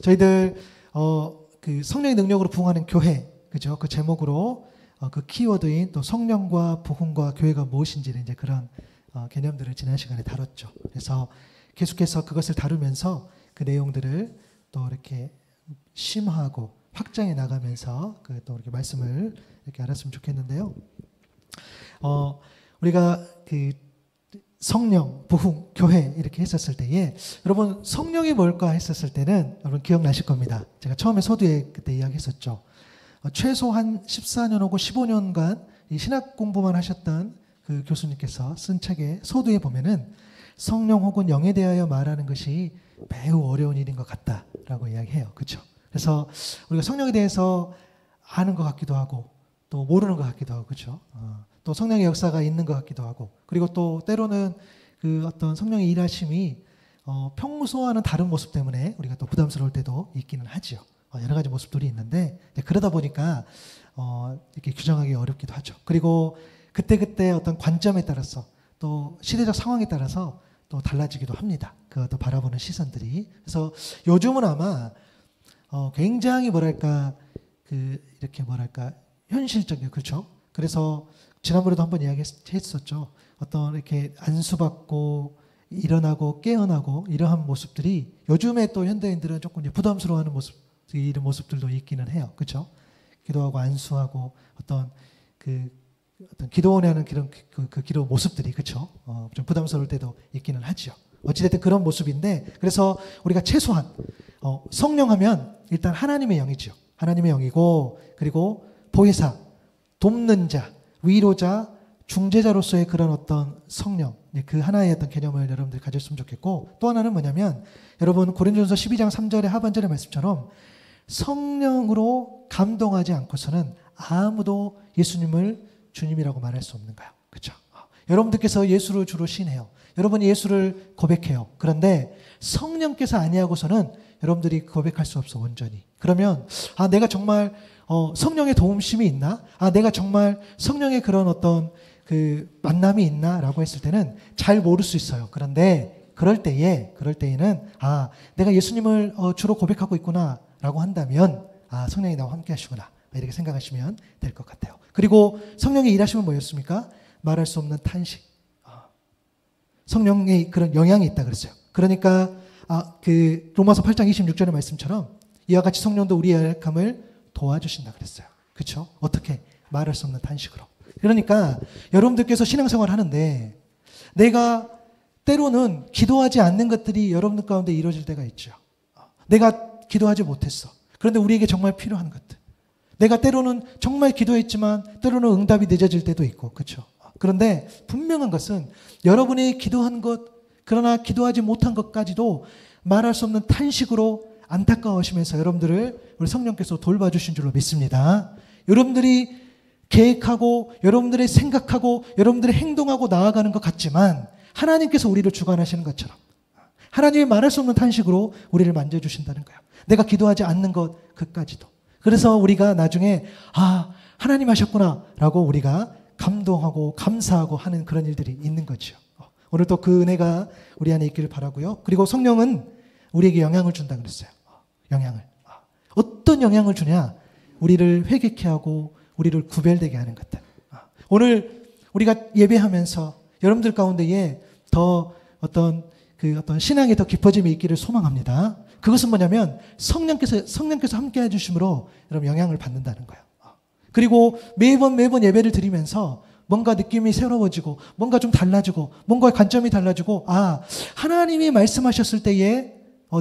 저희들 그 성령의 능력으로 부흥하는 교회, 그죠? 그 제목으로 그 키워드인 또 성령과 부흥과 교회가 무엇인지를 이제 그런 개념들을 지난 시간에 다뤘죠. 그래서 계속해서 그것을 다루면서 그 내용들을 또 이렇게 심화하고 확장해 나가면서 또 이렇게 말씀을 이렇게 알았으면 좋겠는데요. 우리가 그 성령, 부흥, 교회 이렇게 했었을 때에 여러분 성령이 뭘까 했었을 때는 여러분 기억나실 겁니다. 제가 처음에 서두에 그때 이야기했었죠. 최소한 14년 혹은 15년간 이 신학 공부만 하셨던 그 교수님께서 쓴 책의 서두에 보면은 성령 혹은 영에 대하여 말하는 것이 매우 어려운 일인 것 같다라고 이야기해요. 그렇죠? 그래서 우리가 성령에 대해서 아는 것 같기도 하고 또 모르는 것 같기도 하고, 그렇죠? 또 성령의 역사가 있는 것 같기도 하고, 그리고 또 때로는 그 어떤 성령의 일하심이 평소와는 다른 모습 때문에 우리가 또 부담스러울 때도 있기는 하죠. 여러 가지 모습들이 있는데 그러다 보니까 이렇게 규정하기 어렵기도 하죠. 그리고 그때그때 어떤 관점에 따라서 또 시대적 상황에 따라서 또 달라지기도 합니다. 그것도 바라보는 시선들이. 그래서 요즘은 아마 굉장히 뭐랄까 이렇게 뭐랄까 현실적이에요. 그렇죠? 그래서 지난번에도 한번 이야기했었죠. 어떤 이렇게 안수받고 일어나고 깨어나고 이러한 모습들이 요즘에 또 현대인들은 조금 부담스러워하는 이런 모습들도 있기는 해요. 그렇죠? 기도하고 안수하고 어떤 기도원에 하는 그 기도 모습들이, 그렇죠? 좀 부담스러울 때도 있기는 하죠. 어찌됐든 그런 모습인데, 그래서 우리가 최소한 성령하면 일단 하나님의 영이죠. 하나님의 영이고, 그리고 보혜사, 돕는 자, 위로자, 중재자로서의 그런 어떤 성령, 그 하나의 어떤 개념을 여러분들이 가졌으면 좋겠고, 또 하나는 뭐냐면 여러분 고린도전서 12장 3절의 하반절의 말씀처럼 성령으로 감동하지 않고서는 아무도 예수님을 주님이라고 말할 수 없는 거야. 그렇죠? 여러분들께서 예수를 주로 신해요. 여러분이 예수를 고백해요. 그런데 성령께서 아니하고서는 여러분들이 고백할 수 없어, 온전히. 그러면 내가 정말 성령의 도움심이 있나? 내가 정말 성령의 그런 어떤 그 만남이 있나? 라고 했을 때는 잘 모를 수 있어요. 그런데 그럴 때에는 내가 예수님을 주로 고백하고 있구나 라고 한다면 성령이 나와 함께 하시구나 이렇게 생각하시면 될 것 같아요. 그리고 성령의 일하심은 뭐였습니까? 말할 수 없는 탄식. 성령의 그런 영향이 있다 그랬어요. 그러니까 그 로마서 8장 26절의 말씀처럼 이와 같이 성령도 우리의 연약함을 도와주신다 그랬어요. 그렇죠? 어떻게? 말할 수 없는 탄식으로. 그러니까 여러분들께서 신앙생활 하는데 내가 때로는 기도하지 않는 것들이 여러분들 가운데 이루어질 때가 있죠. 내가 기도하지 못했어. 그런데 우리에게 정말 필요한 것들. 내가 때로는 정말 기도했지만 때로는 응답이 늦어질 때도 있고, 그렇죠? 그런데 분명한 것은 여러분이 기도한 것, 그러나 기도하지 못한 것까지도 말할 수 없는 탄식으로 안타까워하시면서 여러분들을 우리 성령께서 돌봐주신 줄로 믿습니다. 여러분들이 계획하고 여러분들의 생각하고 여러분들의 행동하고 나아가는 것 같지만 하나님께서 우리를 주관하시는 것처럼 하나님이 말할 수 없는 탄식으로 우리를 만져주신다는 거예요. 내가 기도하지 않는 것 그까지도. 그래서 우리가 나중에 하나님 하셨구나 라고 우리가 감동하고 감사하고 하는 그런 일들이 있는 거죠. 오늘 또 그 은혜가 우리 안에 있기를 바라고요. 그리고 성령은 우리에게 영향을 준다 그랬어요. 영향을. 어떤 영향을 주냐? 우리를 회개케 하고 우리를 구별되게 하는 것들. 오늘 우리가 예배하면서 여러분들 가운데에 더 어떤 신앙이 더 깊어짐이 있기를 소망합니다. 그것은 뭐냐면 성령께서 함께 해주심으로 여러분 영향을 받는다는 거예요. 그리고 매번 예배를 드리면서 뭔가 느낌이 새로워지고 뭔가 좀 달라지고 뭔가의 관점이 달라지고 하나님이 말씀하셨을 때에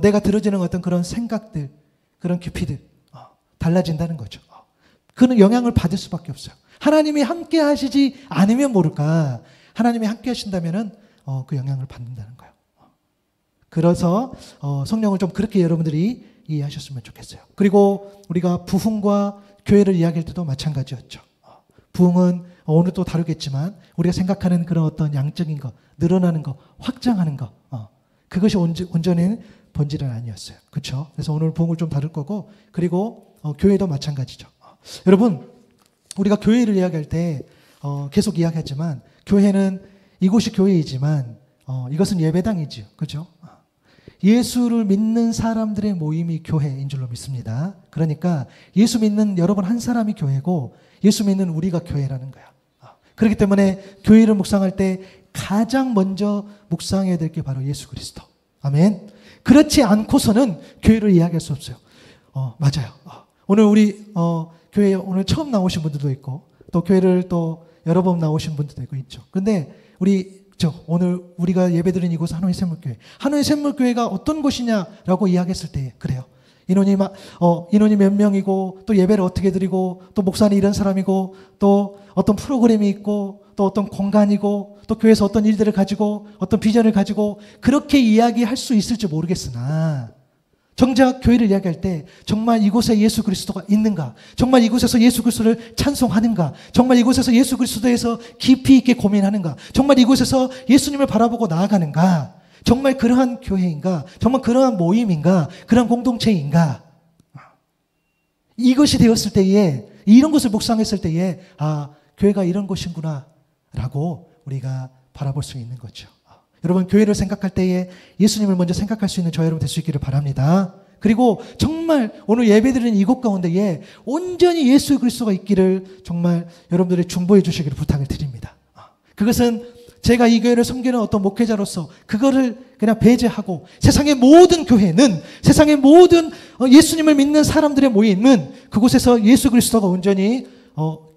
내가 들어지는 어떤 그런 생각들, 그런 깊이들 달라진다는 거죠. 그는 영향을 받을 수밖에 없어요. 하나님이 함께 하시지 않으면 모를까. 하나님이 함께 하신다면은 그 영향을 받는다는 거예요. 그래서 성령을 좀 그렇게 여러분들이 이해하셨으면 좋겠어요. 그리고 우리가 부흥과 교회를 이야기할 때도 마찬가지였죠. 부흥은 오늘 또 다루겠지만 우리가 생각하는 그런 어떤 양적인 것, 늘어나는 것, 확장하는 것, 그것이 온전히 본질은 아니었어요. 그렇죠? 그래서 오늘 부흥을 좀 다룰 거고, 그리고 교회도 마찬가지죠. 여러분, 우리가 교회를 이야기할 때 계속 이야기하지만 교회는 이곳이 교회이지만 이것은 예배당이지요. 그렇죠? 예수를 믿는 사람들의 모임이 교회인 줄로 믿습니다. 그러니까 예수 믿는 여러분 한 사람이 교회고 예수 믿는 우리가 교회라는 거야. 그렇기 때문에 교회를 묵상할 때 가장 먼저 묵상해야 될 게 바로 예수 그리스도. 아멘. 그렇지 않고서는 교회를 이야기할 수 없어요. 맞아요. 오늘 우리 교회에 오늘 처음 나오신 분들도 있고 또 교회를 또 여러 번 나오신 분들도 있죠. 그런데 오늘 우리가 예배드린 이곳은 하노이 샘물교회. 하노이 샘물교회가 어떤 곳이냐라고 이야기했을 때 그래요. 인원이 몇 명이고 또 예배를 어떻게 드리고 또 목사는 이런 사람이고 또 어떤 프로그램이 있고 또 어떤 공간이고 또 교회에서 어떤 일들을 가지고 어떤 비전을 가지고 그렇게 이야기할 수 있을지 모르겠으나 정작 교회를 이야기할 때 정말 이곳에 예수 그리스도가 있는가? 정말 이곳에서 예수 그리스도를 찬송하는가? 정말 이곳에서 예수 그리스도에서 깊이 있게 고민하는가? 정말 이곳에서 예수님을 바라보고 나아가는가? 정말 그러한 교회인가? 정말 그러한 모임인가? 그러한 공동체인가? 이것이 되었을 때에 이런 것을 묵상했을 때에 교회가 이런 곳이구나 라고 우리가 바라볼 수 있는 거죠. 여러분 교회를 생각할 때에 예수님을 먼저 생각할 수 있는 저 여러분 될 수 있기를 바랍니다. 그리고 정말 오늘 예배드리는 이곳 가운데에 온전히 예수 그리스도가 있기를 정말 여러분들이 중보해 주시기를 부탁을 드립니다. 그것은 제가 이 교회를 섬기는 어떤 목회자로서 그거를 그냥 배제하고 세상의 모든 교회는 세상의 모든 예수님을 믿는 사람들의 모임은 그곳에서 예수 그리스도가 온전히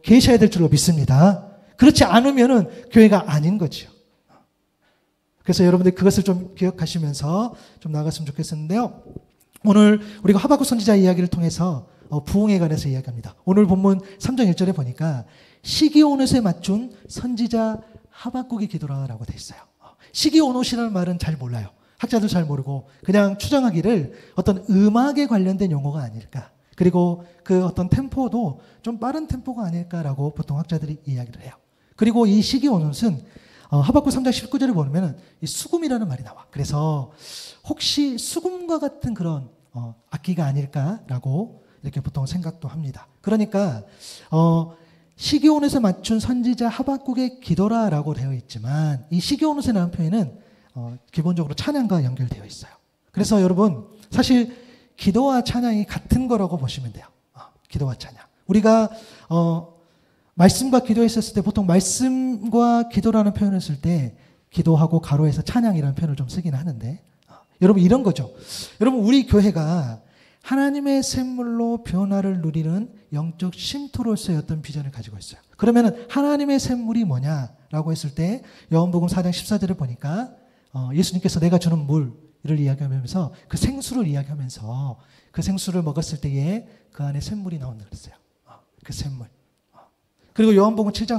계셔야 될 줄로 믿습니다. 그렇지 않으면은 교회가 아닌 거죠. 그래서 여러분들 그것을 좀 기억하시면서 좀 나아갔으면 좋겠었는데요. 오늘 우리가 하박국 선지자 이야기를 통해서 부흥에 관해서 이야기합니다. 오늘 본문 3장 1절에 보니까 시기온옷에 맞춘 선지자 하박국의 기도라고 돼 있어요. 시기온옷이라는 말은 잘 몰라요. 학자들 잘 모르고 그냥 추정하기를 어떤 음악에 관련된 용어가 아닐까. 그리고 그 어떤 템포도 좀 빠른 템포가 아닐까라고 보통 학자들이 이야기를 해요. 그리고 이 시기온옷은 하박국 3장 19절에 보면 이 수금이라는 말이 나와. 그래서 혹시 수금과 같은 그런 악기가 아닐까라고 이렇게 보통 생각도 합니다. 그러니까 시기온옷에 맞춘 선지자 하박국의 기도라라고 되어 있지만 이 시기온옷에 나온 표현은 기본적으로 찬양과 연결되어 있어요. 그래서 여러분 사실 기도와 찬양이 같은 거라고 보시면 돼요. 기도와 찬양. 우리가 말씀과 기도했었을 때 보통 말씀과 기도라는 표현을 쓸 때 기도하고 가로해서 찬양이라는 표현을 좀 쓰긴 하는데 여러분 이런 거죠. 여러분 우리 교회가 하나님의 샘물로 변화를 누리는 영적 쉼터로서의 어떤 비전을 가지고 있어요. 그러면 하나님의 샘물이 뭐냐라고 했을 때 요한복음 4장 14절을 보니까 예수님께서 내가 주는 물을 이야기하면서 그 생수를 이야기하면서 그 생수를 먹었을 때에 그 안에 샘물이 나온다 그랬어요. 그 샘물. 그리고 요한복음 7장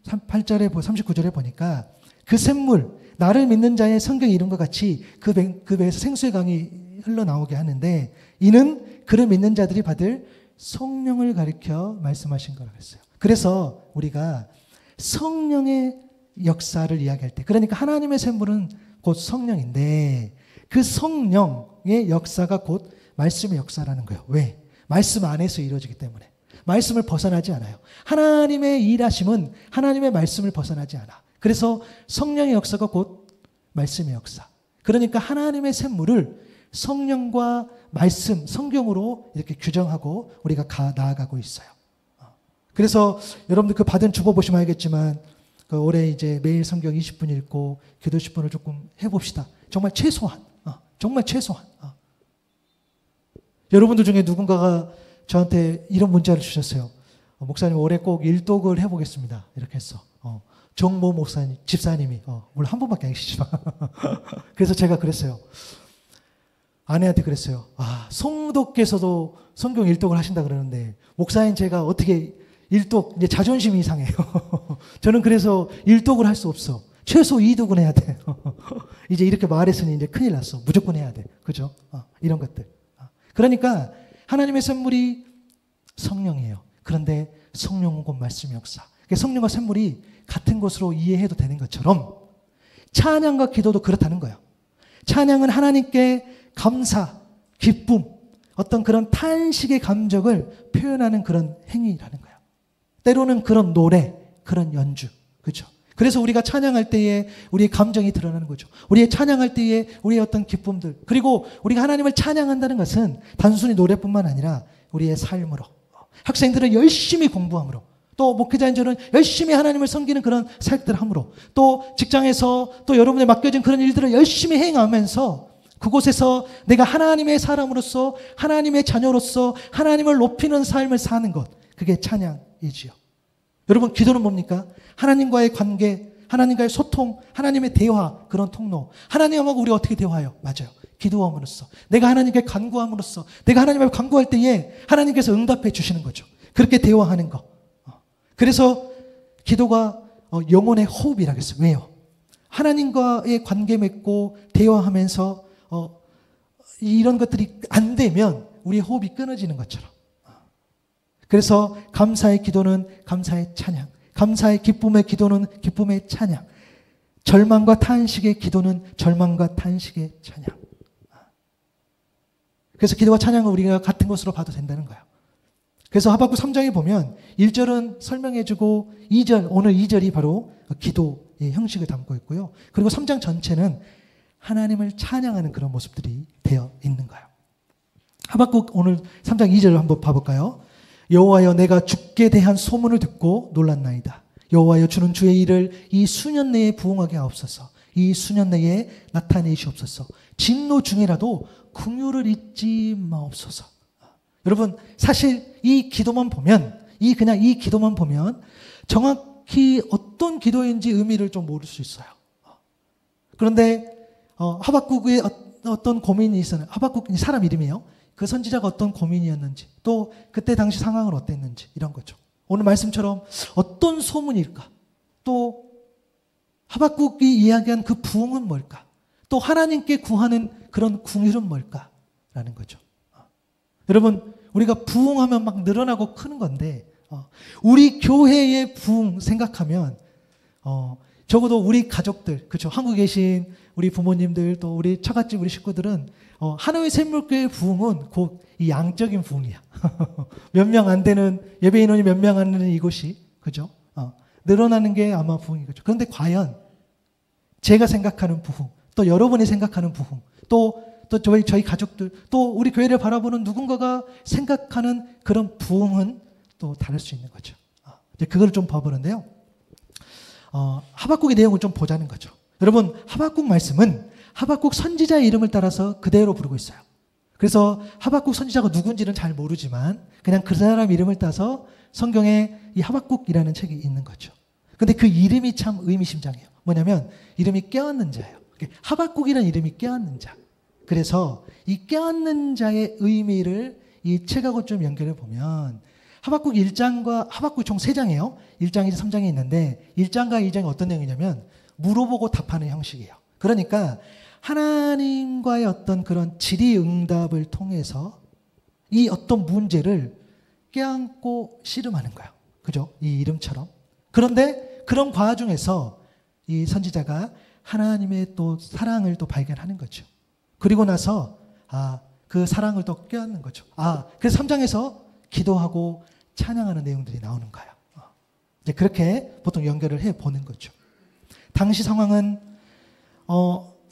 38절에 39절에 보니까 그 샘물, 나를 믿는 자의 성경 이름과 같이 그 배에서 생수의 강이 흘러나오게 하는데 이는 그를 믿는 자들이 받을 성령을 가리켜 말씀하신 거라고 했어요. 그래서 우리가 성령의 역사를 이야기할 때 그러니까 하나님의 샘물은 곧 성령인데 그 성령의 역사가 곧 말씀의 역사라는 거예요. 왜? 말씀 안에서 이루어지기 때문에. 말씀을 벗어나지 않아요. 하나님의 일하심은 하나님의 말씀을 벗어나지 않아. 그래서 성령의 역사가 곧 말씀의 역사. 그러니까 하나님의 샘물을 성령과 말씀, 성경으로 이렇게 규정하고 우리가 나아가고 있어요. 그래서 여러분들 그 받은 주보 보시면 알겠지만 올해 이제 매일 성경 20분 읽고 기도 10분을 조금 해봅시다. 정말 최소한. 정말 최소한. 여러분들 중에 누군가가 저한테 이런 문자를 주셨어요. 목사님 올해 꼭 일독을 해보겠습니다. 이렇게 했어. 정모 목사님, 집사님이 물론 한 번밖에 안 계시지만 그래서 제가 그랬어요. 아내한테 그랬어요. 성도께서도 성경 일독을 하신다 그러는데 목사님 제가 어떻게 일독 이제 자존심이 이상해요. 저는 그래서 일독을 할 수 없어. 최소 2독은 해야 돼. 이제 이렇게 말했으니 이제 큰일 났어. 무조건 해야 돼. 그죠? 이런 것들. 그러니까 하나님의 샘물이 성령이에요. 그런데 성령은 곧 말씀의 역사. 성령과 샘물이 같은 것으로 이해해도 되는 것처럼 찬양과 기도도 그렇다는 거예요. 찬양은 하나님께 감사, 기쁨, 어떤 그런 탄식의 감정을 표현하는 그런 행위라는 거예요. 때로는 그런 노래, 그런 연주. 그렇죠? 그래서 우리가 찬양할 때에 우리의 감정이 드러나는 거죠. 우리의 찬양할 때에 우리의 어떤 기쁨들, 그리고 우리가 하나님을 찬양한다는 것은 단순히 노래뿐만 아니라 우리의 삶으로, 학생들은 열심히 공부함으로, 또 목회자인들은 열심히 하나님을 섬기는 그런 사역들을 함으로, 또 직장에서 또 여러분의 맡겨진 그런 일들을 열심히 행하면서 그곳에서 내가 하나님의 사람으로서, 하나님의 자녀로서 하나님을 높이는 삶을 사는 것, 그게 찬양이지요. 여러분, 기도는 뭡니까? 하나님과의 관계, 하나님과의 소통, 하나님의 대화, 그런 통로. 하나님하고 우리가 어떻게 대화해요? 맞아요. 기도함으로써, 내가 하나님께 간구함으로써, 내가 하나님을 간구할 때에 하나님께서 응답해 주시는 거죠. 그렇게 대화하는 거. 그래서 기도가 영혼의 호흡이라고 했어요. 왜요? 하나님과의 관계 맺고 대화하면서 이런 것들이 안 되면 우리의 호흡이 끊어지는 것처럼. 그래서 감사의 기도는 감사의 찬양, 감사의 기쁨의 기도는 기쁨의 찬양, 절망과 탄식의 기도는 절망과 탄식의 찬양. 그래서 기도와 찬양은 우리가 같은 것으로 봐도 된다는 거예요. 그래서 하박국 3장에 보면 1절은 설명해주고 2절, 오늘 2절이 바로 기도의 형식을 담고 있고요. 그리고 3장 전체는 하나님을 찬양하는 그런 모습들이 되어 있는 거예요. 하박국 오늘 3장 2절을 한번 봐볼까요? 여호와여, 내가 주께 대한 소문을 듣고 놀랐나이다. 여호와여, 주는 주의 일을 이 수년 내에 부응하게 하옵소서. 이 수년 내에 나타내시옵소서. 진노 중이라도 긍휼을 잊지 마옵소서. 여러분, 사실 이 기도만 보면, 그냥 이 기도만 보면 정확히 어떤 기도인지 의미를 좀 모를 수 있어요. 그런데 하박국의 어떤 고민이 있었나요? 하박국 사람 이름이에요. 그 선지자가 어떤 고민이었는지, 또 그때 당시 상황은 어땠는지, 이런 거죠. 오늘 말씀처럼 어떤 소문일까? 또 하박국이 이야기한 그 부흥은 뭘까? 또 하나님께 구하는 그런 궁율은 뭘까? 라는 거죠. 여러분, 우리가 부흥하면 막 늘어나고 크는 건데, 우리 교회의 부흥 생각하면 적어도 우리 가족들, 그렇죠? 한국에 계신 우리 부모님들, 또 우리 처갓집 우리 식구들은 하나의 샘물교회의 부흥은 곧 이 양적인 부흥이야. 몇 명 안 되는, 예배 인원이 몇 명 안 되는 이곳이, 그죠? 늘어나는 게 아마 부흥이겠죠. 그런데 과연 제가 생각하는 부흥, 또 여러분이 생각하는 부흥, 또 저희 가족들, 또 우리 교회를 바라보는 누군가가 생각하는 그런 부흥은 또 다를 수 있는 거죠. 이제 그걸 좀 봐보는데요. 하박국의 내용을 좀 보자는 거죠. 여러분, 하박국 말씀은 하박국 선지자의 이름을 따라서 그대로 부르고 있어요. 그래서 하박국 선지자가 누군지는 잘 모르지만 그냥 그 사람 이름을 따서 성경에 이 하박국이라는 책이 있는 거죠. 근데 그 이름이 참 의미심장해요. 뭐냐면 이름이 깨어있는 자예요. 하박국이라는 이름이 깨어있는 자. 그래서 이 깨어있는 자의 의미를 이 책하고 좀 연결해 보면 하박국 1장과 하박국 총 3장이에요. 1장, 2장, 3장이 있는데 1장과 2장이 어떤 내용이냐면 물어보고 답하는 형식이에요. 그러니까 하나님과의 어떤 그런 질의응답을 통해서 이 어떤 문제를 껴안고 씨름하는 거예요. 그죠? 이 이름처럼. 그런데 그런 과정에서 이 선지자가 하나님의 또 사랑을 또 발견하는 거죠. 그리고 나서 그 사랑을 또 껴안는 거죠. 그래서 3장에서 기도하고 찬양하는 내용들이 나오는 거예요. 이제 그렇게 보통 연결을 해 보는 거죠. 당시 상황은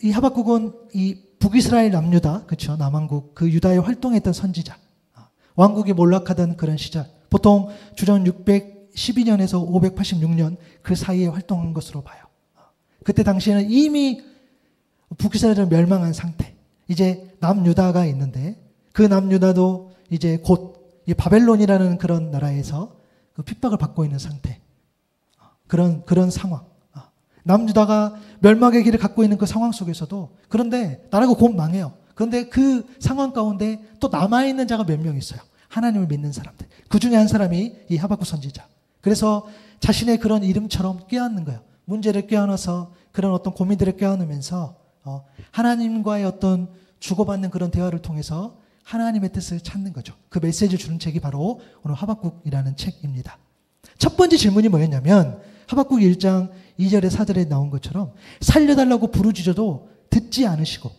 이 하박국은 이 북이스라엘 남유다, 그렇죠? 남왕국 그 유다에 활동했던 선지자, 왕국이 몰락하던 그런 시절, 보통 주전 612년에서 586년 그 사이에 활동한 것으로 봐요. 그때 당시에는 이미 북이스라엘은 멸망한 상태. 이제 남유다가 있는데 그 남유다도 이제 곧 이 바벨론이라는 그런 나라에서 그 핍박을 받고 있는 상태. 그런 상황. 남유다가 멸망의 길을 갖고 있는 그 상황 속에서도, 그런데 나라가 곧 망해요. 그런데 그 상황 가운데 또 남아있는 자가 몇 명 있어요. 하나님을 믿는 사람들. 그 중에 한 사람이 이 하박국 선지자. 그래서 자신의 그런 이름처럼 껴안는 거예요. 문제를 껴안아서 그런 어떤 고민들을 껴안으면서 하나님과의 어떤 주고받는 그런 대화를 통해서 하나님의 뜻을 찾는 거죠. 그 메시지를 주는 책이 바로 오늘 하박국이라는 책입니다. 첫 번째 질문이 뭐였냐면 하박국 1장 2절에 4절에 나온 것처럼 살려달라고 부르짖어도 듣지 않으시고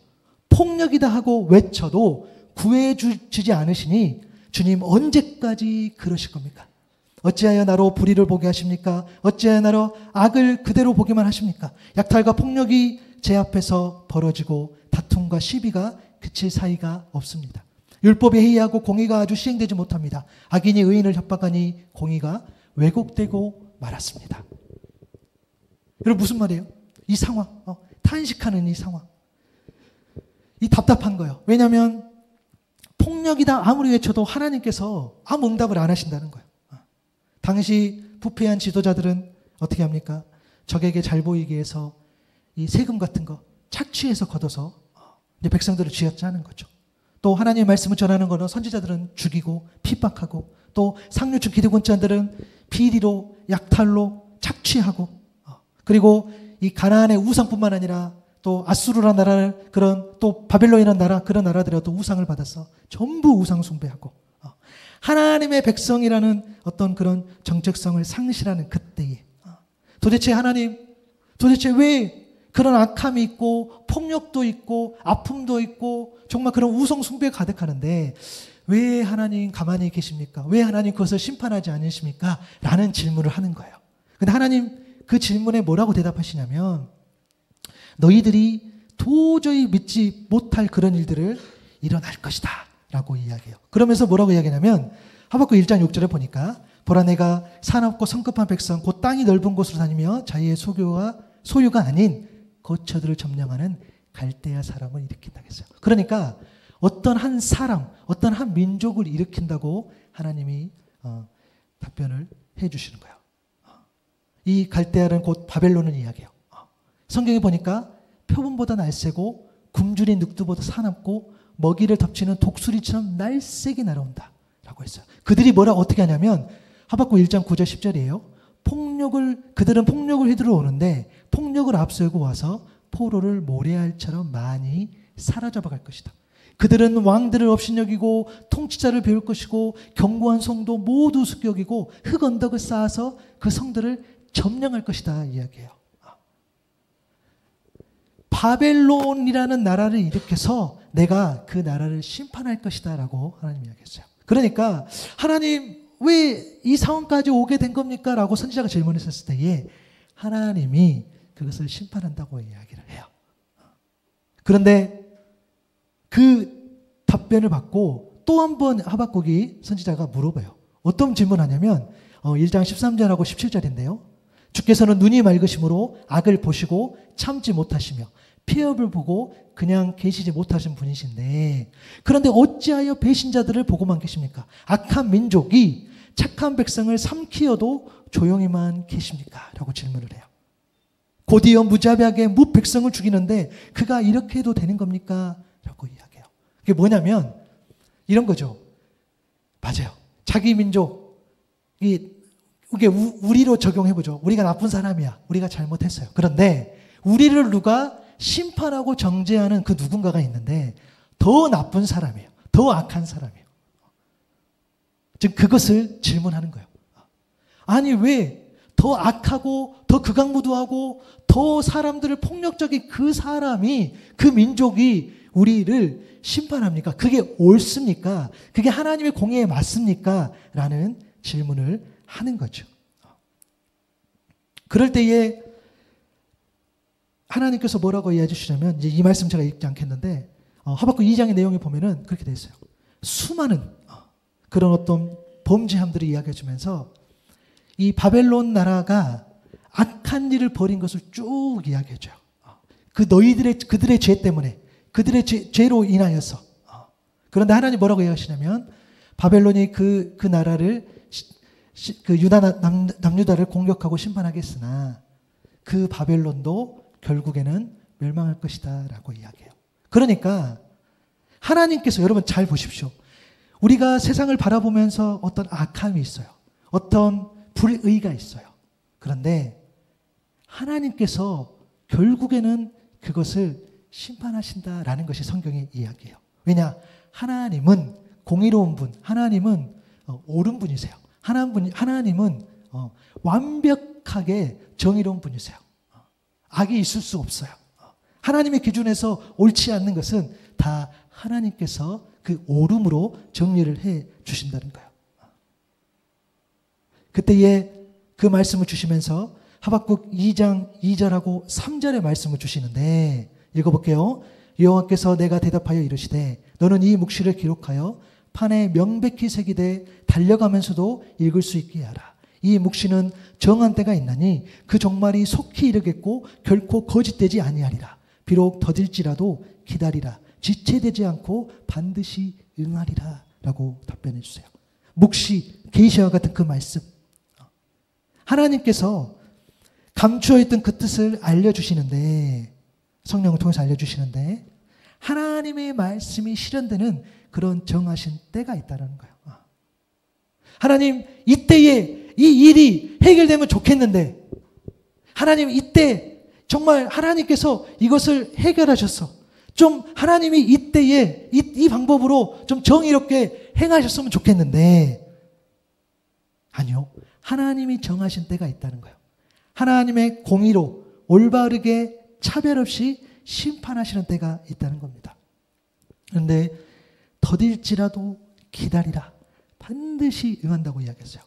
폭력이다 하고 외쳐도 구해주지 않으시니 주님 언제까지 그러실 겁니까? 어찌하여 나로 불의를 보게 하십니까? 어찌하여 나로 악을 그대로 보기만 하십니까? 약탈과 폭력이 제 앞에서 벌어지고 다툼과 시비가 그칠 사이가 없습니다. 율법이 해이하고 공의가 아주 시행되지 못합니다. 악인이 의인을 협박하니 공의가 왜곡되고 말았습니다. 여러분 무슨 말이에요? 이 상황, 탄식하는 이 상황, 이 답답한 거예요. 왜냐하면 폭력이다 아무리 외쳐도 하나님께서 아무 응답을 안 하신다는 거예요. 당시 부패한 지도자들은 어떻게 합니까? 적에게 잘 보이기 위해서 이 세금 같은 거 착취해서 걷어서 이제 백성들을 쥐어짜는 거죠. 또 하나님의 말씀을 전하는 거는 선지자들은 죽이고 핍박하고, 또 상류층 기득권자들은 비리로 약탈로 착취하고, 그리고 이 가나안의 우상뿐만 아니라 또 아수르라는 나라를, 그런 또 바벨론이라는 나라, 그런 나라들에도 우상을 받아서 전부 우상 숭배하고 하나님의 백성이라는 어떤 그런 정체성을 상실하는 그때에 도대체 하나님, 도대체 왜 그런 악함이 있고 폭력도 있고 아픔도 있고 정말 그런 우상 숭배가 가득하는데 왜 하나님 가만히 계십니까? 왜 하나님 그것을 심판하지 않으십니까? 라는 질문을 하는 거예요. 근데 하나님 그 질문에 뭐라고 대답하시냐면, 너희들이 도저히 믿지 못할 그런 일들을 일어날 것이다 라고 이야기해요. 그러면서 뭐라고 이야기하냐면, 하박국 1장 6절에 보니까 보라 내가 사납고 성급한 백성 곧 땅이 넓은 곳으로 다니며 자기의 소유가 아닌 거처들을 점령하는 갈대아 사람을 일으킨다고 했어요. 그러니까 어떤 한 사람, 어떤 한 민족을 일으킨다고 하나님이 답변을 해 주시는 거예요. 이 갈대아는 곧 바벨론을 이야기해요. 성경에 보니까 표범보다 날쌔고 굶주린 늑두보다 사납고 먹이를 덮치는 독수리처럼 날쌔게 날아온다 라고 했어요. 그들이 어떻게 하냐면 하박국 1장 9절 10절이에요. 그들은 폭력을 휘두르러 오는데 폭력을 앞세우고 와서 포로를 모래알처럼 많이 사로잡아 갈 것이다. 그들은 왕들을 업신여기고 통치자를 배울 것이고 견고한 성도 모두 습격이고 흙 언덕을 쌓아서 그 성들을 점령할 것이다 이야기해요. 바벨론이라는 나라를 일으켜서 내가 그 나라를 심판할 것이다 라고 하나님 이야기했어요. 그러니까 하나님 왜 이 상황까지 오게 된 겁니까? 라고 선지자가 질문했을 때에 하나님이 그것을 심판한다고 이야기를 해요. 그런데 그 답변을 받고 또 한 번 하박국이 선지자가 물어봐요. 어떤 질문하냐면 1장 13절하고 17절인데요. 주께서는 눈이 맑으심으로 악을 보시고 참지 못하시며 폐업을 보고 그냥 계시지 못하신 분이신데 그런데 어찌하여 배신자들을 보고만 계십니까? 악한 민족이 착한 백성을 삼키어도 조용히만 계십니까? 라고 질문을 해요. 곧이어 무자비하게 무백성을 죽이는데 그가 이렇게 해도 되는 겁니까? 라고 이야기해요. 그게 뭐냐면 이런 거죠. 맞아요. 자기 민족이 이게 우리로 적용해보죠. 우리가 나쁜 사람이야. 우리가 잘못했어요. 그런데 우리를 누가 심판하고 정죄하는 그 누군가가 있는데 더 나쁜 사람이에요. 더 악한 사람이에요. 즉 그것을 질문하는 거예요. 아니 왜 더 악하고 더 극악무도하고 더 사람들을 폭력적인 그 사람이, 그 민족이 우리를 심판합니까? 그게 옳습니까? 그게 하나님의 공의에 맞습니까? 라는 질문을 하는 거죠. 그럴 때에 하나님께서 뭐라고 이야기해 주시냐면, 이제 이 말씀 제가 읽지 않겠는데 하박국 2장의 내용에 보면은 그렇게 돼 있어요. 수많은 그런 어떤 범죄함들을 이야기해 주면서 이 바벨론 나라가 악한 일을 벌인 것을 쭉 이야기해 줘요. 그들의 죄 때문에, 그들의 죄로 인하여서. 그런데 하나님 뭐라고 이야기하시냐면 바벨론이 그 나라를 그 유다 남유다를 공격하고 심판하겠으나 그 바벨론도 결국에는 멸망할 것이다 라고 이야기해요. 그러니까 하나님께서, 여러분 잘 보십시오. 우리가 세상을 바라보면서 어떤 악함이 있어요. 어떤 불의가 있어요. 그런데 하나님께서 결국에는 그것을 심판하신다라는 것이 성경의 이야기예요. 왜냐? 하나님은 공의로운 분, 하나님은 옳은 분이세요. 하나님은 완벽하게 정의로운 분이세요. 악이 있을 수 없어요. 하나님의 기준에서 옳지 않는 것은 다 하나님께서 그 옳음으로 정리를 해 주신다는 거예요. 그때에 그 말씀을 주시면서 하박국 2장 2절하고 3절의 말씀을 주시는데 읽어볼게요. 여호와께서 내가 대답하여 이르시되 너는 이 묵시를 기록하여 판에 명백히 새기되 달려가면서도 읽을 수 있게 하라. 이 묵시는 정한 때가 있나니 그 종말이 속히 이르겠고 결코 거짓되지 아니하리라. 비록 더딜지라도 기다리라. 지체되지 않고 반드시 응하리라. 라고 답변해 주세요. 묵시, 계시와 같은 그 말씀. 하나님께서 감추어 있던 그 뜻을 알려주시는데, 성령을 통해서 알려주시는데 하나님의 말씀이 실현되는 그런 정하신 때가 있다는 거예요. 하나님, 이때에 이 일이 해결되면 좋겠는데 하나님, 이때 정말 하나님께서 이것을 해결하셔서 좀 하나님이 이때에 이 방법으로 좀 정의롭게 행하셨으면 좋겠는데 아니요. 하나님이 정하신 때가 있다는 거예요. 하나님의 공의로 올바르게 차별 없이 심판하시는 때가 있다는 겁니다. 그런데 더딜지라도 기다리라. 반드시 응한다고 이야기했어요.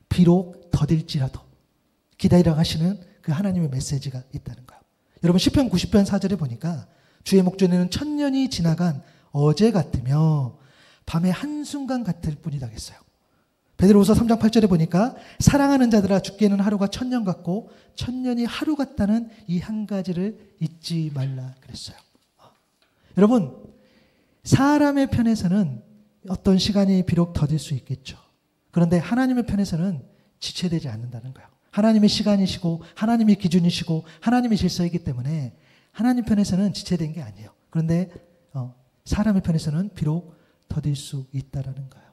비록 더딜지라도 기다리라 하시는 그 하나님의 메시지가 있다는 거예요. 여러분 시편 90편 4절에 보니까 주의 목전에는 천년이 지나간 어제 같으며 밤의 한순간 같을 뿐이다 했어요. 베드로후서 3장 8절에 보니까 사랑하는 자들아 죽게는 하루가 천년 같고 천년이 하루 같다는 이 한 가지를 잊지 말라 그랬어요. 여러분, 사람의 편에서는 어떤 시간이 비록 더딜 수 있겠죠. 그런데 하나님의 편에서는 지체되지 않는다는 거예요. 하나님의 시간이시고 하나님의 기준이시고 하나님의 질서이기 때문에 하나님 편에서는 지체된 게 아니에요. 그런데 사람의 편에서는 비록 더딜 수 있다라는 거예요.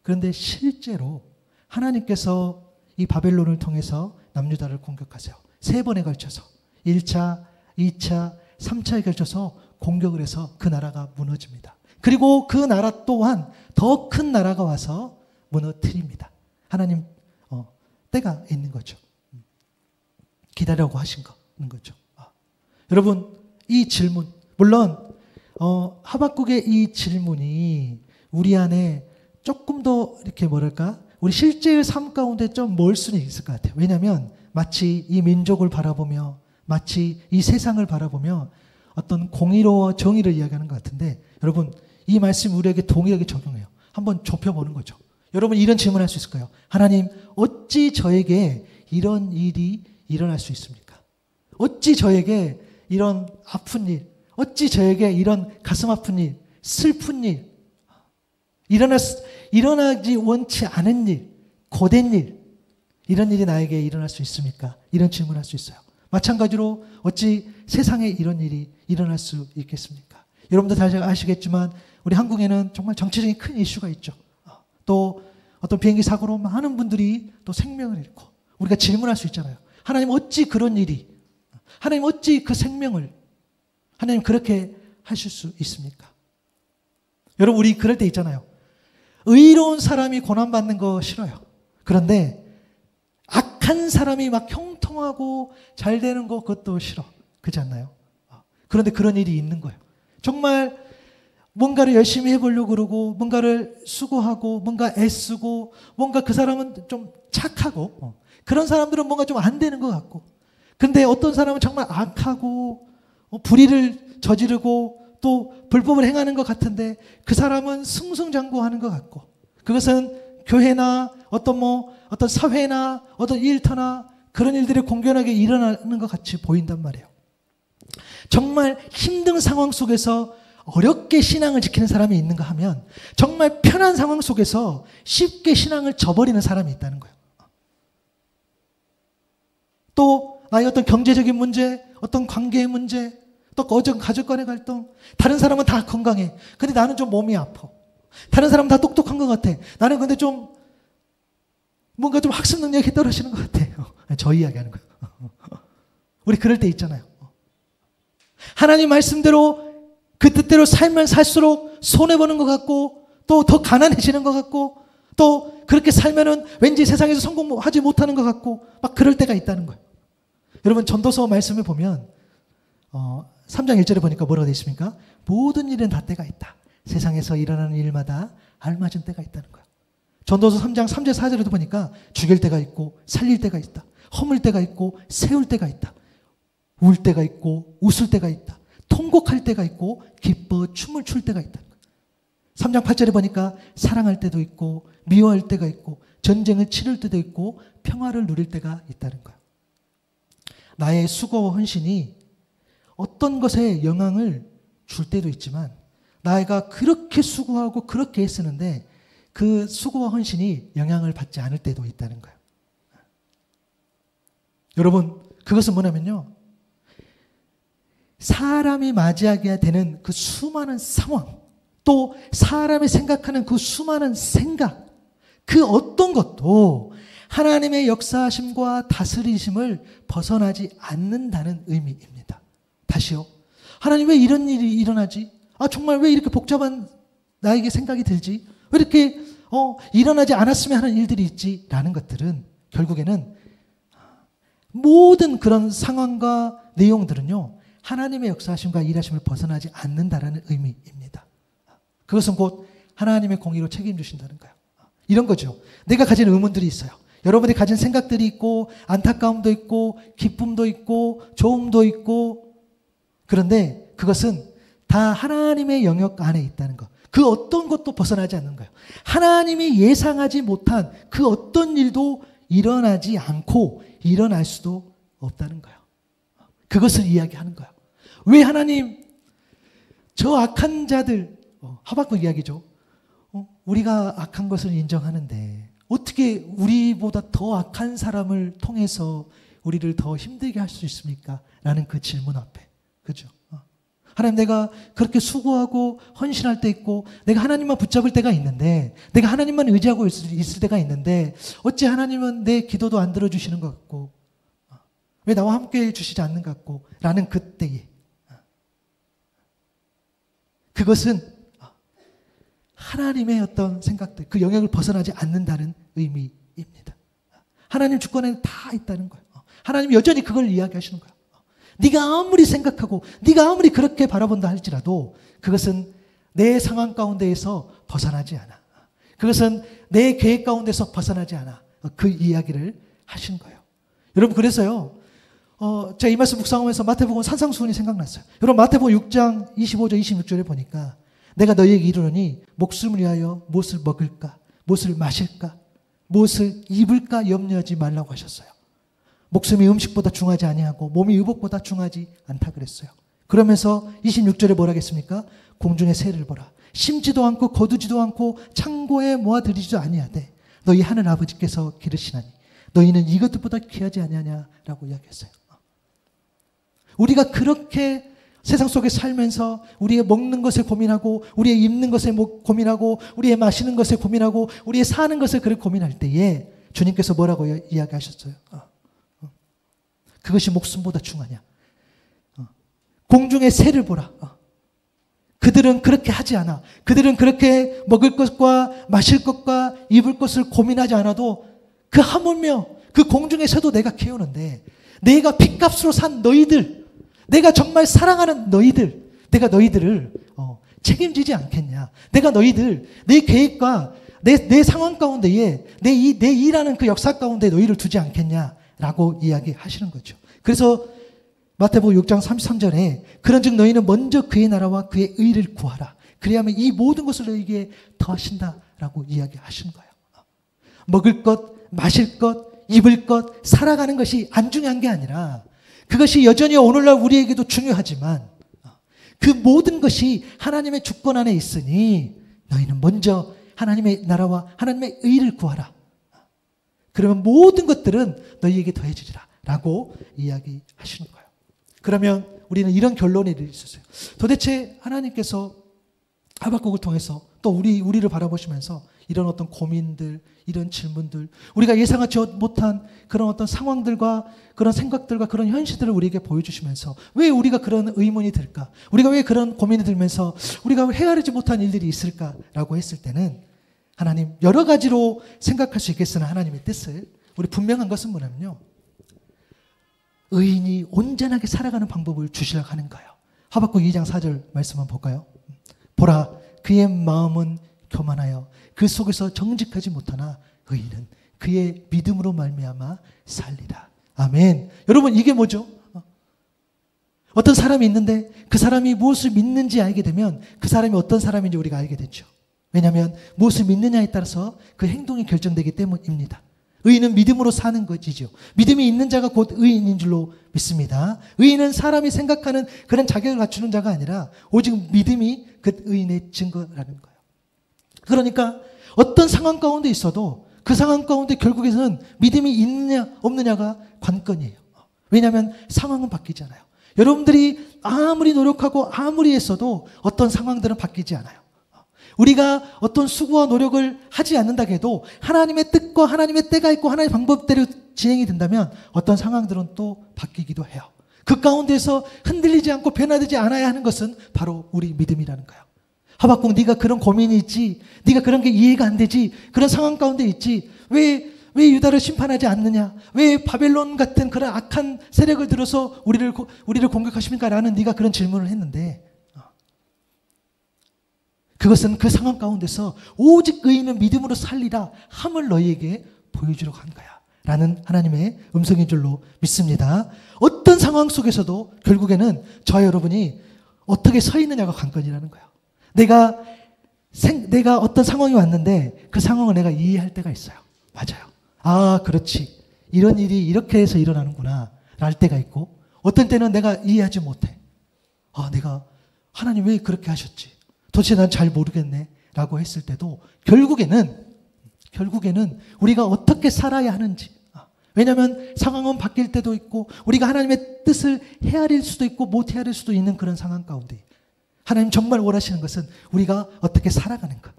그런데 실제로 하나님께서 이 바벨론을 통해서 남유다를 공격하세요. 3번에 걸쳐서 1차, 2차, 3차에 걸쳐서 공격을 해서 그 나라가 무너집니다. 그리고 그 나라 또한 더 큰 나라가 와서 무너뜨립니다. 하나님 때가 있는 거죠. 기다려고 하신 거죠. 여러분, 이 질문, 물론 하박국의 이 질문이 우리 안에 조금 더 이렇게 뭐랄까 우리 실제의 삶 가운데 좀 멀 수는 있을 것 같아요. 왜냐하면 마치 이 민족을 바라보며 마치 이 세상을 바라보며 어떤 공의로와 정의를 이야기하는 것 같은데 여러분, 이 말씀 우리에게 동일하게 적용해요. 한번 좁혀보는 거죠. 여러분, 이런 질문할 수 있을 거예요. 하나님, 어찌 저에게 이런 일이 일어날 수 있습니까? 어찌 저에게 이런 아픈 일, 어찌 저에게 이런 가슴 아픈 일, 슬픈 일, 일어나지 원치 않은 일, 고된 일, 이런 일이 나에게 일어날 수 있습니까? 이런 질문을 할 수 있어요. 마찬가지로 어찌 세상에 이런 일이 일어날 수 있겠습니까? 여러분도 다 아시겠지만 우리 한국에는 정말 정치적인 큰 이슈가 있죠. 또 어떤 비행기 사고로 많은 분들이 또 생명을 잃고 우리가 질문할 수 있잖아요. 하나님, 어찌 그런 일이, 하나님, 어찌 그 생명을 하나님 그렇게 하실 수 있습니까? 여러분, 우리 그럴 때 있잖아요. 의로운 사람이 고난받는 거 싫어요. 그런데 악한 사람이 막 형통하고 잘 되는 거 그것도 싫어. 그렇지 않나요? 그런데 그런 일이 있는 거예요. 정말 뭔가를 열심히 해보려고 그러고 뭔가를 수고하고 뭔가 애쓰고 뭔가 그 사람은 좀 착하고 그런 사람들은 뭔가 좀 안 되는 것 같고 근데 어떤 사람은 정말 악하고 불의를 저지르고 또 불법을 행하는 것 같은데 그 사람은 승승장구하는 것 같고 그것은 교회나 어떤 사회나 어떤 일터나 그런 일들이 공견하게 일어나는 것 같이 보인단 말이에요. 정말 힘든 상황 속에서 어렵게 신앙을 지키는 사람이 있는가 하면 정말 편한 상황 속에서 쉽게 신앙을 저버리는 사람이 있다는 거예요. 또 나의 어떤 경제적인 문제, 어떤 관계의 문제, 또 어떤 가족 간의 갈등, 다른 사람은 다 건강해. 근데 나는 좀 몸이 아파. 다른 사람은 다 똑똑한 것 같아. 나는 근데 좀 뭔가 좀 학습 능력이 떨어지는 것 같아요. 저 이야기하는 거예요. 우리 그럴 때 있잖아요. 하나님 말씀대로 그 뜻대로 살면 살수록 손해보는 것 같고 또 더 가난해지는 것 같고 또 그렇게 살면은 왠지 세상에서 성공하지 못하는 것 같고 막 그럴 때가 있다는 거예요. 여러분, 전도서 말씀을 보면 3장 1절에 보니까 뭐라고 되어 있습니까? 모든 일은 다 때가 있다. 세상에서 일어나는 일마다 알맞은 때가 있다는 거예요. 전도서 3장 3절 4절에도 보니까 죽일 때가 있고 살릴 때가 있다. 허물 때가 있고 세울 때가 있다. 울 때가 있고 웃을 때가 있다. 통곡할 때가 있고 기뻐 춤을 출 때가 있다. 3장 8절에 보니까 사랑할 때도 있고 미워할 때가 있고 전쟁을 치를 때도 있고 평화를 누릴 때가 있다는 거야. 나의 수고와 헌신이 어떤 것에 영향을 줄 때도 있지만 나이가 그렇게 수고하고 그렇게 애쓰는데 그 수고와 헌신이 영향을 받지 않을 때도 있다는 거예요. 여러분, 그것은 뭐냐면요. 사람이 맞이하게 되는 그 수많은 상황, 또 사람이 생각하는 그 수많은 생각, 그 어떤 것도 하나님의 역사하심과 다스리심을 벗어나지 않는다는 의미입니다. 다시요. 하나님 왜 이런 일이 일어나지? 정말 왜 이렇게 복잡한 나에게 생각이 들지? 왜 이렇게 일어나지 않았으면 하는 일들이 있지? 라는 것들은 결국에는 모든 그런 상황과 내용들은요. 하나님의 역사하심과 일하심을 벗어나지 않는다라는 의미입니다. 그것은 곧 하나님의 공의로 책임주신다는 거예요. 이런 거죠. 내가 가진 의문들이 있어요. 여러분이 가진 생각들이 있고 안타까움도 있고 기쁨도 있고 좋음도 있고 그런데 그것은 다 하나님의 영역 안에 있다는 것. 그 어떤 것도 벗어나지 않는 거예요. 하나님이 예상하지 못한 그 어떤 일도 일어나지 않고 일어날 수도 없다는 거예요. 그것을 이야기하는 거예요. 왜 하나님 저 악한 자들 하박국 이야기죠. 우리가 악한 것을 인정하는데 어떻게 우리보다 더 악한 사람을 통해서 우리를 더 힘들게 할 수 있습니까? 라는 그 질문 앞에. 그죠? 하나님 내가 그렇게 수고하고 헌신할 때 있고 내가 하나님만 붙잡을 때가 있는데 내가 하나님만 의지하고 있을 때가 있는데 어찌 하나님은 내 기도도 안 들어주시는 것 같고 왜 나와 함께 해주시지 않는 것 같고 라는 그때에 그것은 하나님의 어떤 생각들 그 영역을 벗어나지 않는다는 의미입니다. 하나님 주권에 다 있다는 거예요. 하나님 여전히 그걸 이야기하시는 거예요. 네가 아무리 생각하고 네가 아무리 그렇게 바라본다 할지라도 그것은 내 상황 가운데에서 벗어나지 않아. 그것은 내 계획 가운데서 벗어나지 않아. 그 이야기를 하신 거예요. 여러분 그래서요. 제가 이 말씀 묵상하면서 마태복음 산상수훈이 생각났어요. 여러분 마태복음 6장 25절 26절에 보니까 내가 너희에게 이르노니 목숨을 위하여 무엇을 먹을까 무엇을 마실까 무엇을 입을까 염려하지 말라고 하셨어요. 목숨이 음식보다 중하지 아니하고 몸이 의복보다 중하지 않다 그랬어요. 그러면서 26절에 뭐라 했습니까? 공중의 새를 보라. 심지도 않고 거두지도 않고 창고에 모아들이지도 아니하되 너희 하늘 아버지께서 기르시나니 너희는 이것들보다 귀하지 아니하냐라고 이야기했어요. 우리가 그렇게 세상 속에 살면서 우리의 먹는 것을 고민하고 우리의 입는 것을 고민하고 우리의 마시는 것을 고민하고 우리의 사는 것을 그렇게 고민할 때에 주님께서 뭐라고 이야기하셨어요? 그것이 목숨보다 중하냐? 공중의 새를 보라. 그들은 그렇게 하지 않아. 그들은 그렇게 먹을 것과 마실 것과 입을 것을 고민하지 않아도 그 하물며 그 공중의 새도 내가 키우는데 내가 핏값으로 산 너희들 내가 정말 사랑하는 너희들 내가 너희들을 책임지지 않겠냐. 내가 너희들 내 계획과 내 상황 가운데에 내 일하는 그 역사 가운데 너희를 두지 않겠냐라고 이야기하시는 거죠. 그래서 마태복음 6장 33절에 그런즉 너희는 먼저 그의 나라와 그의 의를 구하라. 그래야만 이 모든 것을 너희에게 더하신다라고 이야기하시는 거예요. 먹을 것, 마실 것, 입을 것, 살아가는 것이 안 중요한 게 아니라 그것이 여전히 오늘날 우리에게도 중요하지만 그 모든 것이 하나님의 주권 안에 있으니 너희는 먼저 하나님의 나라와 하나님의 의를 구하라. 그러면 모든 것들은 너희에게 더해지리라 라고 이야기하시는 거예요. 그러면 우리는 이런 결론에 이를 수 있어요. 도대체 하나님께서 하박국을 통해서 또 우리를 바라보시면서 이런 어떤 고민들, 이런 질문들, 우리가 예상하지 못한 그런 어떤 상황들과 그런 생각들과 그런 현실들을 우리에게 보여주시면서 왜 우리가 그런 의문이 들까? 우리가 왜 그런 고민이 들면서 우리가 헤아리지 못한 일들이 있을까라고 했을 때는 하나님 여러 가지로 생각할 수 있겠으나 하나님의 뜻을 우리 분명한 것은 뭐냐면요. 의인이 온전하게 살아가는 방법을 주시려고 하는 거예요. 하박국 2장 4절 말씀 한번 볼까요? 보라 그의 마음은 교만하여 그 속에서 정직하지 못하나 의인은 그의 믿음으로 말미암아 살리라. 아멘. 여러분, 이게 뭐죠? 어떤 사람이 있는데 그 사람이 무엇을 믿는지 알게 되면 그 사람이 어떤 사람인지 우리가 알게 되죠. 왜냐하면 무엇을 믿느냐에 따라서 그 행동이 결정되기 때문입니다. 의인은 믿음으로 사는 것이죠. 믿음이 있는 자가 곧 의인인 줄로 믿습니다. 의인은 사람이 생각하는 그런 자격을 갖추는 자가 아니라 오직 믿음이 그 의인의 증거라는 거예요. 그러니까 어떤 상황 가운데 있어도 그 상황 가운데 결국에는 믿음이 있느냐 없느냐가 관건이에요. 왜냐하면 상황은 바뀌잖아요. 여러분들이 아무리 노력하고 아무리 했어도 어떤 상황들은 바뀌지 않아요. 우리가 어떤 수고와 노력을 하지 않는다고 해도 하나님의 뜻과 하나님의 때가 있고 하나님의 방법대로 진행이 된다면 어떤 상황들은 또 바뀌기도 해요. 그 가운데서 흔들리지 않고 변화되지 않아야 하는 것은 바로 우리 믿음이라는 거예요. 하박국, 네가 그런 고민이 있지, 네가 그런 게 이해가 안 되지, 그런 상황 가운데 있지, 왜 유다를 심판하지 않느냐, 왜 바벨론 같은 그런 악한 세력을 들어서 우리를 공격하십니까? 라는 네가 그런 질문을 했는데, 그것은 그 상황 가운데서 오직 의인은 믿음으로 살리라 함을 너희에게 보여주려고 한 거야 라는 하나님의 음성인 줄로 믿습니다. 어떤 상황 속에서도 결국에는 저와 여러분이 어떻게 서 있느냐가 관건이라는 거예요. 내가 어떤 상황이 왔는데 그 상황을 내가 이해할 때가 있어요. 맞아요. 아, 그렇지. 이런 일이 이렇게 해서 일어나는구나 랄 때가 있고, 어떤 때는 내가 이해하지 못해. 아, 내가 하나님 왜 그렇게 하셨지? 도대체 난 잘 모르겠네 라고 했을 때도 결국에는 우리가 어떻게 살아야 하는지, 왜냐하면 상황은 바뀔 때도 있고 우리가 하나님의 뜻을 헤아릴 수도 있고 못 헤아릴 수도 있는 그런 상황 가운데 하나님 정말 원하시는 것은 우리가 어떻게 살아가는 것,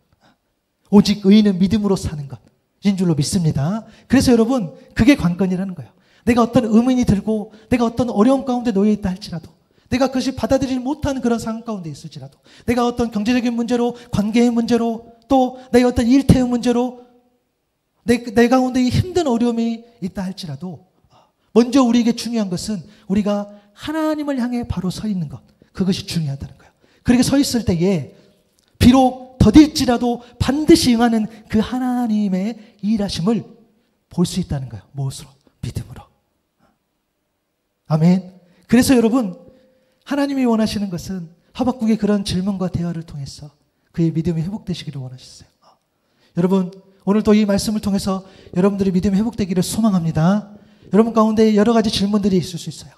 오직 의인은 믿음으로 사는 것인 줄로 믿습니다. 그래서 여러분, 그게 관건이라는 거예요. 내가 어떤 의문이 들고 내가 어떤 어려움 가운데 놓여 있다 할지라도, 내가 그것이 받아들이지 못하는 그런 상황 가운데 있을지라도, 내가 어떤 경제적인 문제로, 관계의 문제로, 또 내가 어떤 일태의 문제로 내 가운데 힘든 어려움이 있다 할지라도 먼저 우리에게 중요한 것은 우리가 하나님을 향해 바로 서 있는 것, 그것이 중요하다는 거예요. 그렇게 서 있을 때에 비록 더딜지라도 반드시 응하는 그 하나님의 일하심을 볼 수 있다는 거예요. 무엇으로? 믿음으로. 아멘. 그래서 여러분, 하나님이 원하시는 것은 하박국의 그런 질문과 대화를 통해서 그의 믿음이 회복되시기를 원하셨어요. 여러분, 오늘도 이 말씀을 통해서 여러분들의 믿음이 회복되기를 소망합니다. 여러분 가운데 여러 가지 질문들이 있을 수 있어요.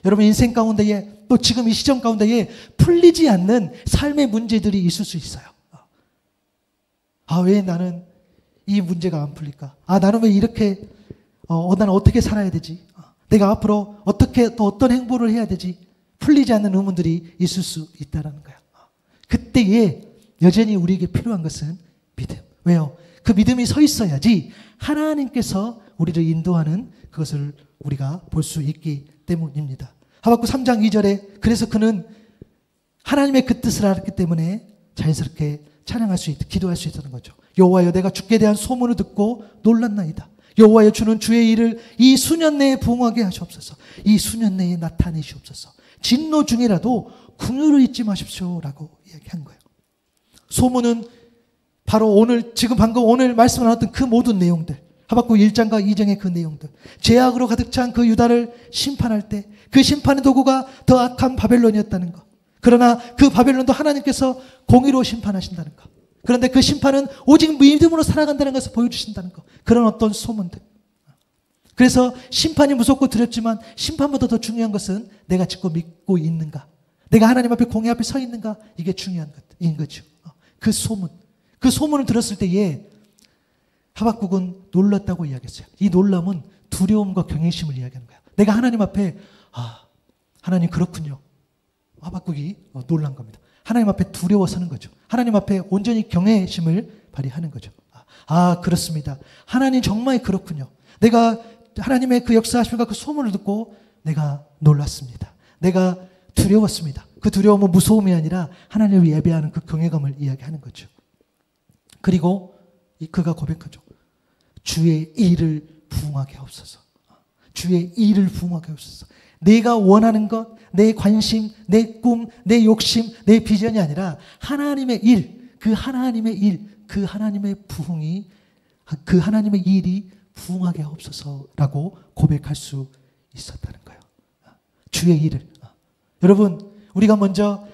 여러분 인생 가운데에, 또 지금 이 시점 가운데에 풀리지 않는 삶의 문제들이 있을 수 있어요. 아, 왜 나는 이 문제가 안 풀릴까? 아, 나는 왜 이렇게, 나는 어떻게 살아야 되지? 내가 앞으로 어떻게, 또 어떤 행보를 해야 되지? 풀리지 않는 의문들이 있을 수 있다는 거예요. 그때에 여전히 우리에게 필요한 것은 믿음. 왜요? 그 믿음이 서 있어야지 하나님께서 우리를 인도하는 그것을 우리가 볼 수 있기 때문입니다. 하박국 3장 2절에 그래서 그는 하나님의 그 뜻을 알았기 때문에 자연스럽게 찬양할 수 있다, 기도할 수 있다는 거죠. 여호와여, 내가 주께 대한 소문을 듣고 놀랐나이다. 여호와여, 주는 주의 일을 이 수년 내에 부응하게 하시옵소서. 이 수년 내에 나타내시옵소서. 진노 중이라도 긍휼을 잊지 마십시오라고 이야기한 거예요. 소문은 바로 지금 방금 오늘 말씀 나눴던 그 모든 내용들, 하박국 1장과 2장의 그 내용들, 죄악으로 가득 찬 그 유다를 심판할 때 그 심판의 도구가 더 악한 바벨론이었다는 것. 그러나 그 바벨론도 하나님께서 공의로 심판하신다는 것. 그런데 그 심판은 오직 믿음으로 살아간다는 것을 보여주신다는 것. 그런 어떤 소문들. 그래서 심판이 무섭고 두렵지만 심판보다 더 중요한 것은 내가 지금 믿고 있는가, 내가 하나님 앞에 공의 앞에 서 있는가, 이게 중요한 것인 거죠. 그 소문을 들었을 때에 하박국은 놀랐다고 이야기했어요. 이 놀람은 두려움과 경외심을 이야기하는 거예요. 내가 하나님 앞에 하나님 그렇군요. 하박국이 놀란 겁니다. 하나님 앞에 두려워 서는 거죠. 하나님 앞에 온전히 경외심을 발휘하는 거죠. 그렇습니다. 하나님 정말 그렇군요. 내가 하나님의 그 역사하심과 그 소문을 듣고 내가 놀랐습니다. 내가 두려웠습니다. 그 두려움은 무서움이 아니라 하나님을 예배하는 그 경외감을 이야기하는 거죠. 그리고 그가 고백하죠. 주의 일을 부응하게 하옵소서. 주의 일을 부응하게 하옵소서. 내가 원하는 것, 내 관심, 내 꿈, 내 욕심, 내 비전이 아니라 하나님의 일, 그 하나님의 일, 그 하나님의 부흥이, 그 하나님의 일이 부흥하게 하옵소서라고 고백할 수 있었다는 거예요. 주의 일을. 여러분, 우리가 먼저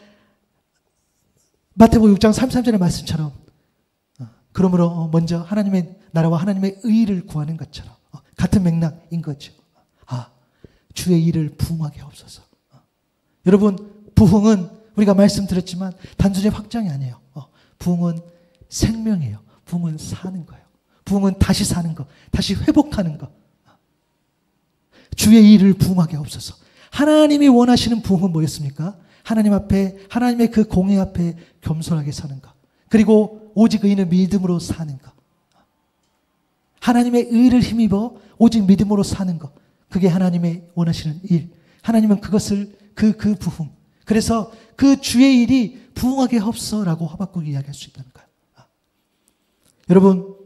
마태복음 6장 33절의 말씀처럼 그러므로 먼저 하나님의 나라와 하나님의 의를 구하는 것처럼 같은 맥락인 거죠. 주의 일을 부흥하게 하옵소서. 여러분, 부흥은 우리가 말씀드렸지만 단순히 확장이 아니에요. 부흥은 생명이에요. 부흥은 사는 거예요. 부흥은 다시 사는 거, 다시 회복하는 거. 주의 일을 부흥하게 하옵소서. 하나님이 원하시는 부흥은 뭐였습니까? 하나님 앞에, 하나님의 그 공의 앞에 겸손하게 서는 것. 그리고 오직 의인은 믿음으로 사는 것. 하나님의 의를 힘입어 오직 믿음으로 사는 것. 그게 하나님의 원하시는 일. 하나님은 그것을 그 부흥. 그래서 그 주의 일이 부흥하게 하옵소서라고 하박국이 이야기할 수 있다는 거예요. 여러분,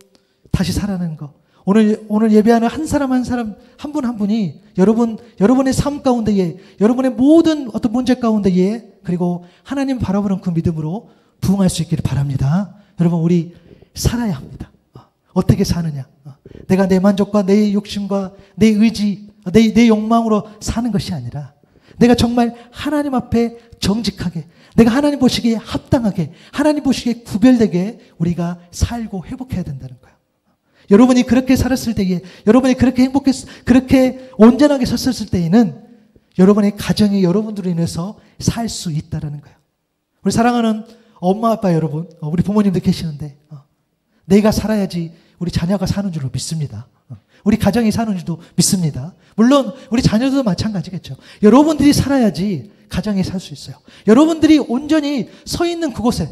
다시 살아나는 거. 오늘 예배하는 한 사람 한 사람, 한 분 한 분이 여러분의 삶 가운데에, 여러분의 모든 어떤 문제 가운데에, 그리고 하나님 바라보는 그 믿음으로 부흥할 수 있기를 바랍니다. 여러분, 우리 살아야 합니다. 어떻게 사느냐? 내가 내 만족과 내 욕심과 내 의지, 내 욕망으로 사는 것이 아니라 내가 정말 하나님 앞에 정직하게, 내가 하나님 보시기에 합당하게, 하나님 보시기에 구별되게 우리가 살고 회복해야 된다는 거예요. 여러분이 그렇게 살았을 때에, 여러분이 그렇게 그렇게 온전하게 섰을 때에는 여러분의 가정이 여러분들로 인해서 살 수 있다는 거예요. 우리 사랑하는 엄마, 아빠 여러분, 우리 부모님들 계시는데, 내가 살아야지 우리 자녀가 사는 줄로 믿습니다. 우리 가정이 사는 줄도 믿습니다. 물론 우리 자녀도 마찬가지겠죠. 여러분들이 살아야지 가정이 살 수 있어요. 여러분들이 온전히 서 있는 그곳에,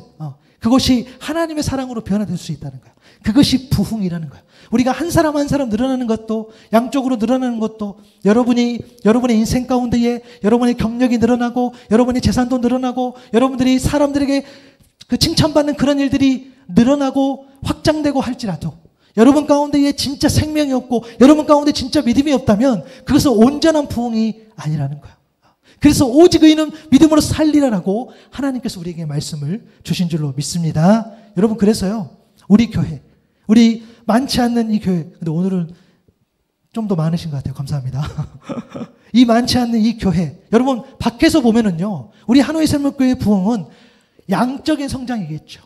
그것이 하나님의 사랑으로 변화될 수 있다는 거예요. 그것이 부흥이라는 거예요. 우리가 한 사람 한 사람 늘어나는 것도, 양쪽으로 늘어나는 것도, 여러분의 인생 가운데에 여러분의 경력이 늘어나고, 여러분의 재산도 늘어나고, 여러분들이 사람들에게 그 칭찬받는 그런 일들이 늘어나고 확장되고 할지라도, 여러분 가운데에 진짜 생명이 없고, 여러분 가운데 진짜 믿음이 없다면 그것은 온전한 부흥이 아니라는 거예요. 그래서 오직 의인은 믿음으로 살리라라고 하나님께서 우리에게 말씀을 주신 줄로 믿습니다. 여러분, 그래서요, 우리 교회, 우리 많지 않는 이 교회, 근데 오늘은 좀 더 많으신 것 같아요. 감사합니다. 이 많지 않는 이 교회, 여러분 밖에서 보면은요, 우리 한우의 생명교회 부흥은 양적인 성장이겠죠.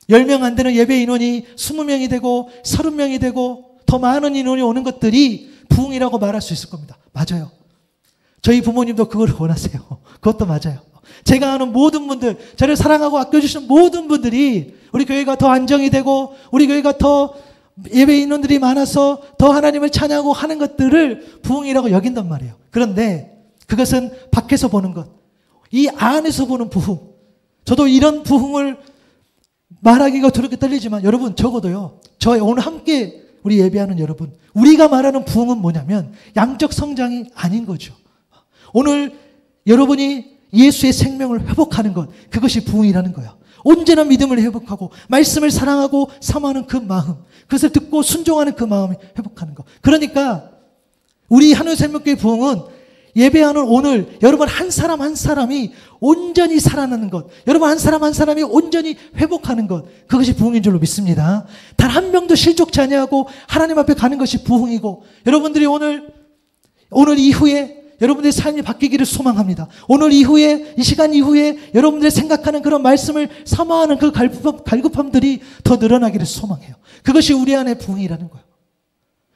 10명 안 되는 예배 인원이 20명이 되고 30명이 되고 더 많은 인원이 오는 것들이 부흥이라고 말할 수 있을 겁니다. 맞아요. 저희 부모님도 그걸 원하세요. 그것도 맞아요. 제가 아는 모든 분들, 저를 사랑하고 아껴주시는 모든 분들이 우리 교회가 더 안정이 되고, 우리 교회가 더 예배 인원들이 많아서 더 하나님을 찬양하고 하는 것들을 부흥이라고 여긴단 말이에요. 그런데 그것은 밖에서 보는 것, 이 안에서 보는 부흥. 저도 이런 부흥을 말하기가 두렵게 떨리지만, 여러분 적어도요, 저희 오늘 함께 우리 예배하는 여러분, 우리가 말하는 부흥은 뭐냐면 양적 성장이 아닌 거죠. 오늘 여러분이 예수의 생명을 회복하는 것, 그것이 부흥이라는 거예요. 온전한 믿음을 회복하고 말씀을 사랑하고 사모하는 그 마음, 그것을 듣고 순종하는 그 마음을 회복하는 것. 그러니까 우리 한우의 생명교회 부흥은 예배하는 오늘 여러분 한 사람 한 사람이 온전히 살아나는 것, 여러분 한 사람 한 사람이 온전히 회복하는 것, 그것이 부흥인 줄로 믿습니다. 단 한 명도 실족치 아니하고 하나님 앞에 가는 것이 부흥이고, 여러분들이 오늘 이후에 여러분들의 삶이 바뀌기를 소망합니다. 오늘 이후에, 이 시간 이후에 여러분들이 생각하는 그런 말씀을 사모하는 그 갈급함들이 더 늘어나기를 소망해요. 그것이 우리 안에 부흥이라는 거예요.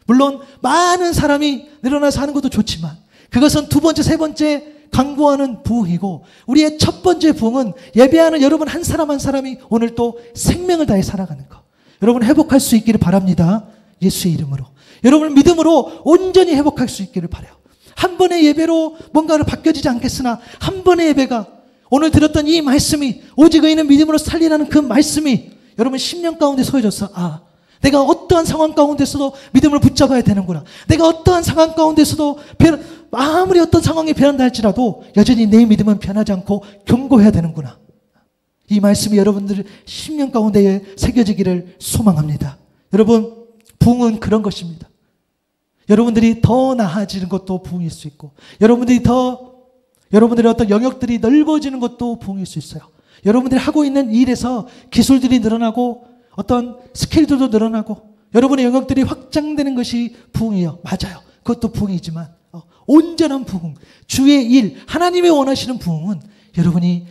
물론 많은 사람이 늘어나서 하는 것도 좋지만 그것은 두 번째, 세 번째 강구하는 부흥이고, 우리의 첫 번째 부흥은 예배하는 여러분 한 사람 한 사람이 오늘 또 생명을 다해 살아가는 것. 여러분 회복할 수 있기를 바랍니다. 예수의 이름으로. 여러분 믿음으로 온전히 회복할 수 있기를 바라요. 한 번의 예배로 뭔가를 바뀌어지지 않겠으나 한 번의 예배가, 오늘 들었던 이 말씀이, 오직 의인은 믿음으로 살리라는 그 말씀이 여러분 10년 가운데 소해져서, 내가 어떠한 상황 가운데서도 믿음을 붙잡아야 되는구나. 내가 어떠한 상황 가운데서도 아무리 어떤 상황이 변한다 할지라도 여전히 내 믿음은 변하지 않고 견고해야 되는구나. 이 말씀이 여러분들 10년 가운데에 새겨지기를 소망합니다. 여러분, 부흥은 그런 것입니다. 여러분들이 더 나아지는 것도 부흥일 수 있고, 여러분들의 어떤 영역들이 넓어지는 것도 부흥일 수 있어요. 여러분들이 하고 있는 일에서 기술들이 늘어나고 어떤 스킬들도 늘어나고 여러분의 영역들이 확장되는 것이 부흥이에요. 맞아요. 그것도 부흥이지만 온전한 부흥, 주의 일, 하나님이 원하시는 부흥은 여러분이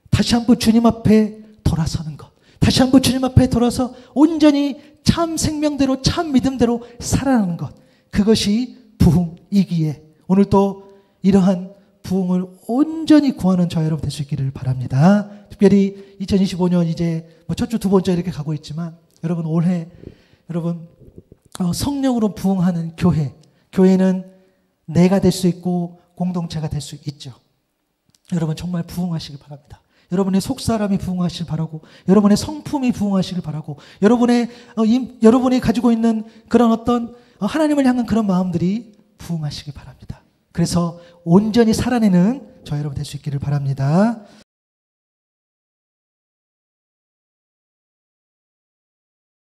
다시 한번 주님 앞에 돌아서는 것, 다시 한번 주님 앞에 돌아서 온전히 참 생명대로 참 믿음대로 살아가는 것, 그것이 부흥이기에 오늘 또 이러한 부흥을 온전히 구하는 저와 여러분 될 수 있기를 바랍니다. 특별히 2025년 이제 첫 주 두 번째 이렇게 가고 있지만 여러분 올해 여러분 성령으로 부흥하는 교회는 내가 될 수 있고 공동체가 될 수 있죠. 여러분 정말 부흥하시길 바랍니다. 여러분의 속사람이 부흥하시길 바라고 여러분의 성품이 부흥하시길 바라고 여러분이 가지고 있는 그런 어떤 하나님을 향한 그런 마음들이 부흥하시길 바랍니다. 그래서 온전히 살아내는 저 여러분 될 수 있기를 바랍니다.